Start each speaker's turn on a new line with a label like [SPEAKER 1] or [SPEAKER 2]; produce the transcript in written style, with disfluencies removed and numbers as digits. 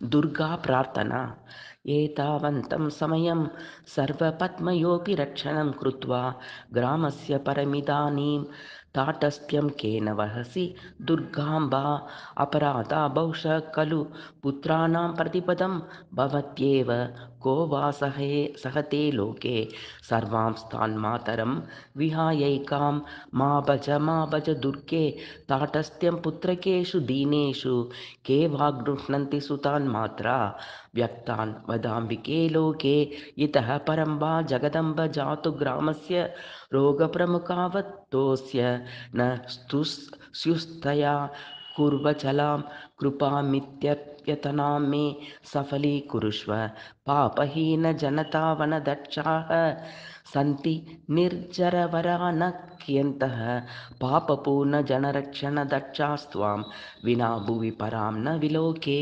[SPEAKER 1] दुर्गा प्रार्थना। एतावन्तं समयं सर्वपद्मयोऽपि रक्षणं कृत्वा ग्रामस्य परमिदानीं ताटस्थ्यं केन वहसि दुर्गाम्बा अपराधा बहुशः खलु पुत्राणां प्रतिपदं भवत्येव को वा सहते लोके सर्वांस्तान्मातरं विहायैकां मा भज दुर्गे ताटस्थ्यं पुत्रकेषु दीनेषु के वा गृह्णन्ति सुतान् मात्रा व्यक्तान् वदाम्बिके लोके इतः परं वा जगदम्ब जातु ग्रामस्य रोगप्रमुखावत्तोऽस्य न स्युस्तया कुर्वचलां कृपामित्यप्यतनां मे सफलीकुरुष्व पापहीनजनता वनदक्षाः सन्ति निर्जरवरा न कियन्तः पापपूर्णजनरक्षणदक्षास्त्वां विना भुवि परां न विलोके।